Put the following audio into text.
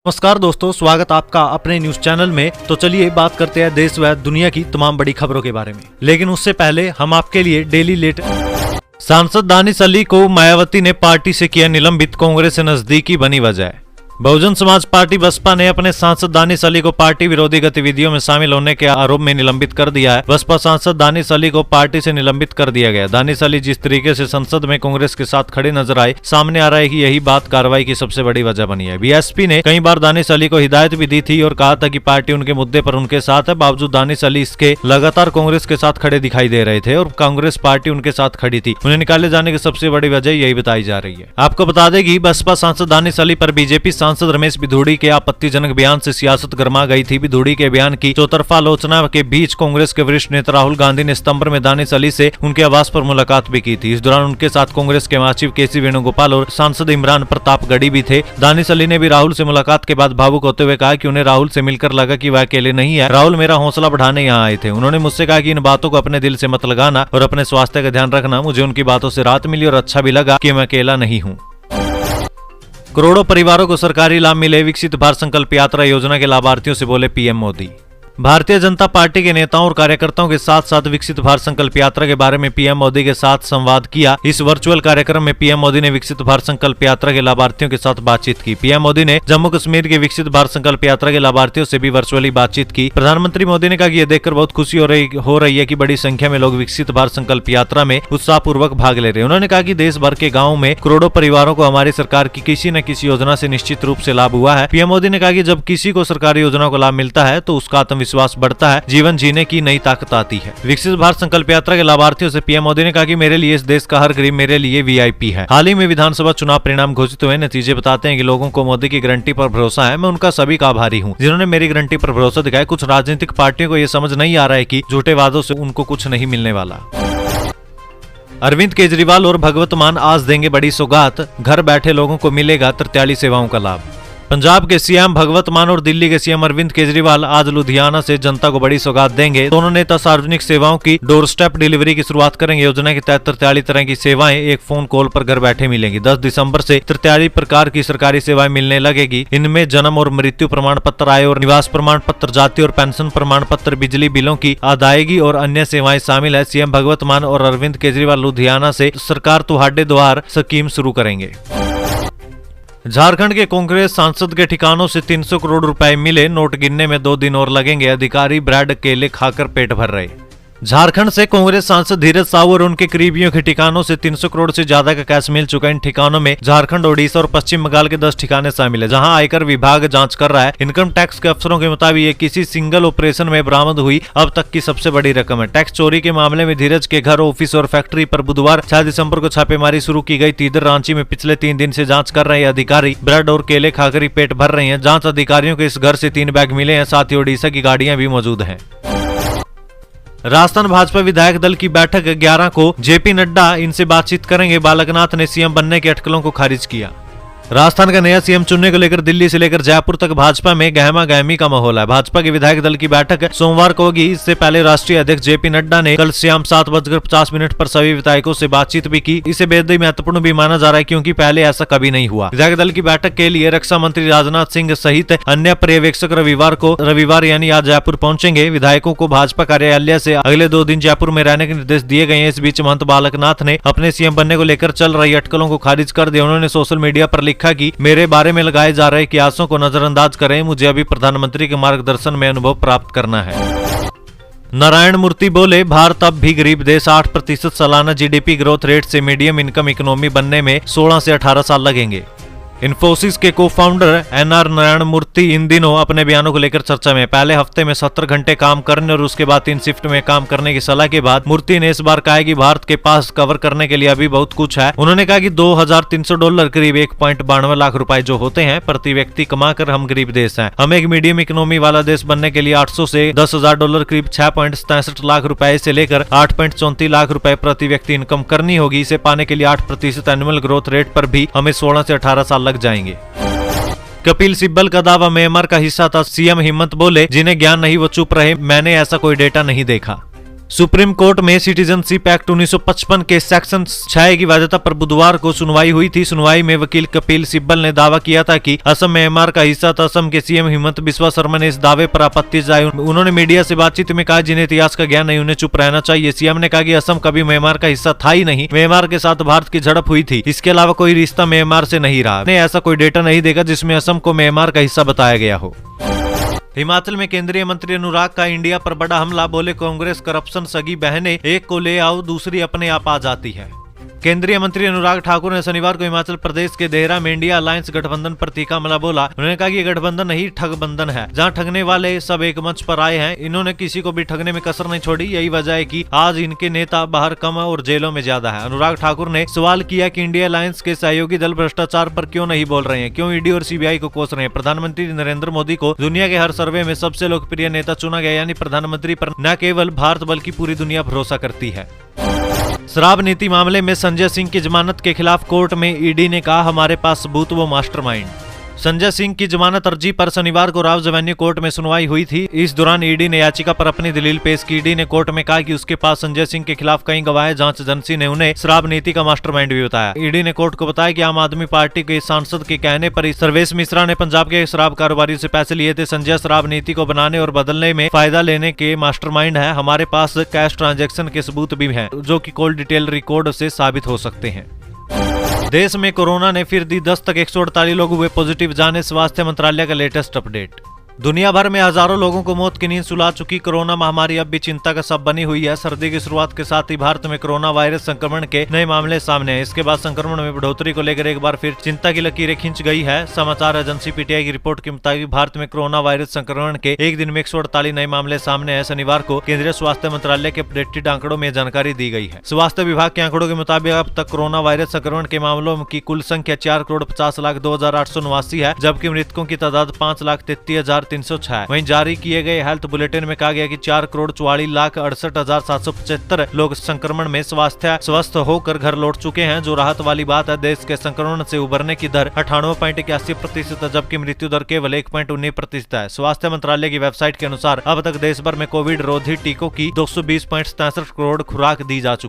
नमस्कार दोस्तों, स्वागत आपका अपने न्यूज चैनल में। तो चलिए बात करते हैं देश व दुनिया की तमाम बड़ी खबरों के बारे में। लेकिन उससे पहले हम आपके लिए डेली लेट सांसद दानिश अली को मायावती ने पार्टी से किया निलंबित, कांग्रेस से नजदीकी बनी वजह। बहुजन समाज पार्टी बसपा ने अपने सांसद दानिश अली को पार्टी विरोधी गतिविधियों में शामिल होने के आरोप में निलंबित कर दिया है। बसपा सांसद दानिश अली को पार्टी से निलंबित कर दिया गया। दानिश अली जिस तरीके से संसद में कांग्रेस के साथ खड़े नजर आए, सामने आ रहा है कि यही बात कार्रवाई की सबसे बड़ी वजह बनी है। बीएसपी ने कई बार दानिश अली को हिदायत भी दी थी और कहा था कि पार्टी उनके मुद्दे पर उनके साथ है। बावजूद दानिश अली इसके लगातार कांग्रेस के साथ खड़े दिखाई दे रहे थे और कांग्रेस पार्टी उनके साथ खड़ी थी। उन्हें निकाले जाने की सबसे बड़ी वजह यही बताई जा रही है। आपको बता दें कि बसपा सांसद दानिश अली पर बीजेपी सांसद रमेश बिधूड़ी के आपत्तिजनक बयान से सियासत गर्मा गई थी। बिधूड़ी के बयान की चौतरफा आलोचना के बीच कांग्रेस के वरिष्ठ नेता राहुल गांधी ने सितंबर में दानिश अली से उनके आवास पर मुलाकात भी की थी। इस दौरान उनके साथ कांग्रेस के महासचिव केसी वेणुगोपाल और सांसद इमरान प्रतापगढ़ी भी थे। दानिश अली ने भी राहुल से मुलाकात के बाद भावुक होते हुए कहा कि उन्हें राहुल से मिलकर लगा कि वह अकेले नहीं है। राहुल मेरा हौसला बढ़ाने यहाँ आए थे। उन्होंने मुझसे कहा कि इन बातों को अपने दिल से मत लगाना और अपने स्वास्थ्य का ध्यान रखना। मुझे उनकी बातों से राहत मिली और अच्छा भी लगा कि मैं अकेला नहीं हूँ। करोड़ों परिवारों को सरकारी लाभ मिले, विकसित भारत संकल्प यात्रा योजना के लाभार्थियों से बोले पीएम मोदी। भारतीय जनता पार्टी के नेताओं और कार्यकर्ताओं के साथ साथ विकसित भारत संकल्प यात्रा के बारे में पीएम मोदी के साथ संवाद किया। इस वर्चुअल कार्यक्रम में पीएम मोदी ने विकसित भारत संकल्प यात्रा के लाभार्थियों के साथ बातचीत की। पीएम मोदी ने जम्मू कश्मीर के विकसित भारत संकल्प यात्रा के लाभार्थियों से भी वर्चुअली बातचीत की। प्रधानमंत्री मोदी ने कहा कि यह देखकर बहुत खुशी हो रही है कि बड़ी संख्या में लोग विकसित भारत संकल्प यात्रा में उत्साहपूर्वक भाग ले रहे हैं। उन्होंने कहा कि देश भर के गाँव में करोड़ों परिवारों को हमारी सरकार की किसी न किसी योजना से निश्चित रूप से लाभ हुआ है। पीएम मोदी ने कहा कि जब किसी को सरकारी योजना का लाभ मिलता है तो उसका आत्मविश्वास बढ़ता है, जीवन जीने की नई ताकत आती है। विकसित भारत संकल्प यात्रा के लाभार्थियों से पीएम मोदी ने कहा कि मेरे लिए इस देश का हर गरीब मेरे लिए वीआईपी है। हाल ही में विधानसभा चुनाव परिणाम घोषित हुए, नतीजे बताते हैं कि लोगों को मोदी की गारंटी पर भरोसा है। मैं उनका सभी का आभारी हूँ जिन्होंने मेरी गारंटी पर भरोसा दिखाया। कुछ राजनीतिक पार्टियों को यह समझ नहीं आ रहा है कि झूठे वादों से उनको कुछ नहीं मिलने वाला। अरविंद केजरीवाल और भगवत मान आज देंगे बड़ी सौगात, घर बैठे लोगों को मिलेगा 43 सेवाओं का लाभ। पंजाब के सीएम भगवत मान और दिल्ली के सीएम अरविंद केजरीवाल आज लुधियाना से जनता को बड़ी सौगात देंगे। दोनों नेता सार्वजनिक सेवाओं की डोर स्टेप डिलीवरी की शुरुआत करेंगे। योजना के तहत 43 तरह की सेवाएं एक फोन कॉल पर घर बैठे मिलेंगी। 10 दिसंबर से 43 प्रकार की सरकारी सेवाएं मिलने लगेगी। इनमें जन्म और मृत्यु प्रमाण पत्र, आय और निवास प्रमाण पत्र, जाति और पेंशन प्रमाण पत्र, बिजली बिलों की अदायगी और अन्य सेवाएं शामिल है। सीएम भगवत मान और अरविंद केजरीवाल लुधियाना से सरकार तुहाडे द्वार स्कीम शुरू करेंगे। झारखंड के कांग्रेस सांसद के ठिकानों से 300 करोड़ रुपए मिले, नोट गिनने में 2 दिन और लगेंगे। अधिकारी ब्रेड केले खाकर पेट भर रहे। झारखंड से कांग्रेस सांसद धीरज साहू और उनके करीबियों के ठिकानों से 300 करोड़ से ज्यादा का कैश मिल चुका है। इन ठिकानों में झारखंड, ओडिशा और पश्चिम बंगाल के 10 ठिकाने शामिल है, जहां आयकर विभाग जांच कर रहा है। इनकम टैक्स के अफसरों के मुताबिक ये किसी सिंगल ऑपरेशन में बरामद हुई अब तक की सबसे बड़ी रकम है। टैक्स चोरी के मामले में धीरज के घर, ऑफिस और फैक्ट्री पर बुधवार 6 दिसंबर को छापेमारी शुरू की गई थी। इधर रांची में पिछले 3 दिन से जांच कर रहे अधिकारी ब्रेड और केले खाकर ही पेट भर रहे हैं। जांच अधिकारियों के इस घर से 3 बैग मिले हैं, साथ ही ओडिशा की गाड़ियां भी मौजूद हैं। राजस्थान भाजपा विधायक दल की बैठक 11 को, जेपी नड्डा इनसे बातचीत करेंगे। बालकनाथ ने सीएम बनने के अटकलों को खारिज किया। राजस्थान का नया सीएम चुनने को लेकर दिल्ली से लेकर जयपुर तक भाजपा में गहमा गहमी का माहौल है। भाजपा के विधायक दल की बैठक सोमवार को होगी। इससे पहले राष्ट्रीय अध्यक्ष जेपी नड्डा ने कल शाम 7:50 पर सभी विधायकों से बातचीत भी की। इसे बेहद ही महत्वपूर्ण भी माना जा रहा है क्योंकि पहले ऐसा कभी नहीं हुआ। विधायक दल की बैठक के लिए रक्षा मंत्री राजनाथ सिंह सहित अन्य पर्यवेक्षक रविवार यानी आज जयपुर पहुंचेंगे। विधायकों को भाजपा कार्यालय से अगले 2 दिन जयपुर में रहने के निर्देश दिए गए हैं। इस बीच महंत बालकनाथ ने अपने सीएम बनने को लेकर चल रही अटकलों को खारिज कर दिया। उन्होंने सोशल मीडिया पर लिखा कि मेरे बारे में लगाए जा रहे कियासों को नजरअंदाज करें, मुझे अभी प्रधानमंत्री के मार्गदर्शन में अनुभव प्राप्त करना है। नारायण मूर्ति बोले, भारत अब भी गरीब देश, 8% सालाना जीडीपी ग्रोथ रेट से मीडियम इनकम इकोनॉमी बनने में 16 से 18 साल लगेंगे। इन्फोसिस के को फाउंडर एनआर नारायण मूर्ति इन दिनों अपने बयानों को लेकर चर्चा में। पहले हफ्ते में 70 घंटे काम करने और उसके बाद 3 शिफ्ट में काम करने की सलाह के बाद मूर्ति ने इस बार कहा कि भारत के पास कवर करने के लिए अभी बहुत कुछ है। उन्होंने कहा कि $2,300 करीब 1.92 लाख रुपए जो होते हैं प्रति व्यक्ति कमाकर हम गरीब देश हैं। हमें एक मीडियम इकोनॉमी वाला देश बनने के लिए 800 से $10,000 करीब 6.67 लाख रुपए से लेकर 8.34 लाख रुपए प्रति व्यक्ति इनकम करनी होगी। इसे पाने के लिए 8% एनुअल ग्रोथ रेट पर भी हमें 16 से 18 साल लग जाएंगे। कपिल सिब्बल का दावा म्यांमार का हिस्सा था। सीएम हिम्मत बोले, जिन्हें ज्ञान नहीं वो चुप रहे, मैंने ऐसा कोई डेटा नहीं देखा। सुप्रीम कोर्ट में सिटीजनशिप एक्ट 1955 के सेक्शन 6 की वैधता पर बुधवार को सुनवाई हुई थी। सुनवाई में वकील कपिल सिब्बल ने दावा किया था कि असम म्यांमार का हिस्सा था। असम के सीएम हिमंत बिस्वा शर्मा ने इस दावे पर आपत्ति जताई। उन्होंने मीडिया से बातचीत में कहा, जिन्हें इतिहास का ज्ञान नहीं उन्हें चुप रहना चाहिए। सीएम ने कहा कि असम कभी म्यांमार का हिस्सा था ही नहीं। म्यांमार के साथ भारत की झड़प हुई थी, इसके अलावा कोई रिश्ता म्यांमार से नहीं रहा। ऐसा कोई डेटा नहीं देखा जिसमें असम को म्यांमार का हिस्सा बताया गया हो। हिमाचल में केंद्रीय मंत्री अनुराग का इंडिया पर बड़ा हमला, बोले कांग्रेस करप्शन सगी बहनें, एक को ले आओ दूसरी अपने आप आ जाती है। केंद्रीय मंत्री अनुराग ठाकुर ने शनिवार को हिमाचल प्रदेश के देहरा में इंडिया अलायंस गठबंधन पर तीखा हमला बोला। उन्होंने कहा कि गठबंधन नहीं ठगबंधन है, जहां ठगने वाले सब एक मंच पर आए हैं। इन्होंने किसी को भी ठगने में कसर नहीं छोड़ी। यही वजह है कि आज इनके नेता बाहर कम और जेलों में ज्यादा है। अनुराग ठाकुर ने सवाल किया कि इंडिया अलायंस के सहयोगी दल भ्रष्टाचार पर क्यों नहीं बोल रहे हैं, क्यों ईडी और सीबीआई को कोस रहे हैं। प्रधानमंत्री नरेंद्र मोदी को दुनिया के हर सर्वे में सबसे लोकप्रिय नेता चुना गया, यानी प्रधानमंत्री पर न केवल भारत बल्कि पूरी दुनिया भरोसा करती है। शराब नीति मामले में संजय सिंह की जमानत के खिलाफ कोर्ट में ईडी ने कहा, हमारे पास सबूत वो मास्टरमाइंड। संजय सिंह की जमानत अर्जी पर शनिवार को राव एवेन्यू कोर्ट में सुनवाई हुई थी। इस दौरान ईडी ने याचिका पर अपनी दलील पेश की। ईडी ने कोर्ट में कहा कि उसके पास संजय सिंह के खिलाफ कई गवाह हैं। जांच एजेंसी ने उन्हें शराब नीति का मास्टरमाइंड भी बताया। ईडी ने कोर्ट को बताया कि आम आदमी पार्टी के सांसद के कहने पर सर्वेश मिश्रा ने पंजाब के शराब कारोबारियों से पैसे लिए थे। संजय शराब नीति को बनाने और बदलने में फायदा लेने के मास्टरमाइंड है। हमारे पास कैश ट्रांजैक्शन के सबूत भी हैं, जो कि कॉल डिटेल रिकॉर्ड से साबित हो सकते हैं। देश में कोरोना ने फिर दी दस्तक, 148 लोग हुए पॉजिटिव, जाने स्वास्थ्य मंत्रालय का लेटेस्ट अपडेट। दुनिया भर में हजारों लोगों को मौत की नींद सुला चुकी कोरोना महामारी अब भी चिंता का सब बनी हुई है। सर्दी की शुरुआत के साथ ही भारत में कोरोना वायरस संक्रमण के नए मामले सामने हैं। इसके बाद संक्रमण में बढ़ोतरी को लेकर एक बार फिर चिंता की लकीरें खींच गई है। समाचार एजेंसी पीटीआई की रिपोर्ट के मुताबिक भारत में कोरोना वायरस संक्रमण के एक दिन में 148 नए मामले सामने हैं। शनिवार को केंद्रीय स्वास्थ्य मंत्रालय के अपडेटेड आंकड़ों में जानकारी दी गई है। स्वास्थ्य विभाग के आंकड़ों के मुताबिक अब तक कोरोना वायरस संक्रमण के मामलों की कुल संख्या 4,50,02,889 है, जबकि मृतकों की तादाद 5,33,306 है। वहीं जारी किए गए हेल्थ बुलेटिन में कहा गया कि 4,44,68,775 लोग संक्रमण में स्वस्थ होकर घर लौट चुके हैं, जो राहत वाली बात है। देश के संक्रमण से उबरने की दर 98.81% है, जबकि मृत्यु दर केवल 1.19% है। स्वास्थ्य मंत्रालय की वेबसाइट के अनुसार अब तक देश भर में कोविड रोधी टीकों की 220.67 करोड़ खुराक दी जा चुकी।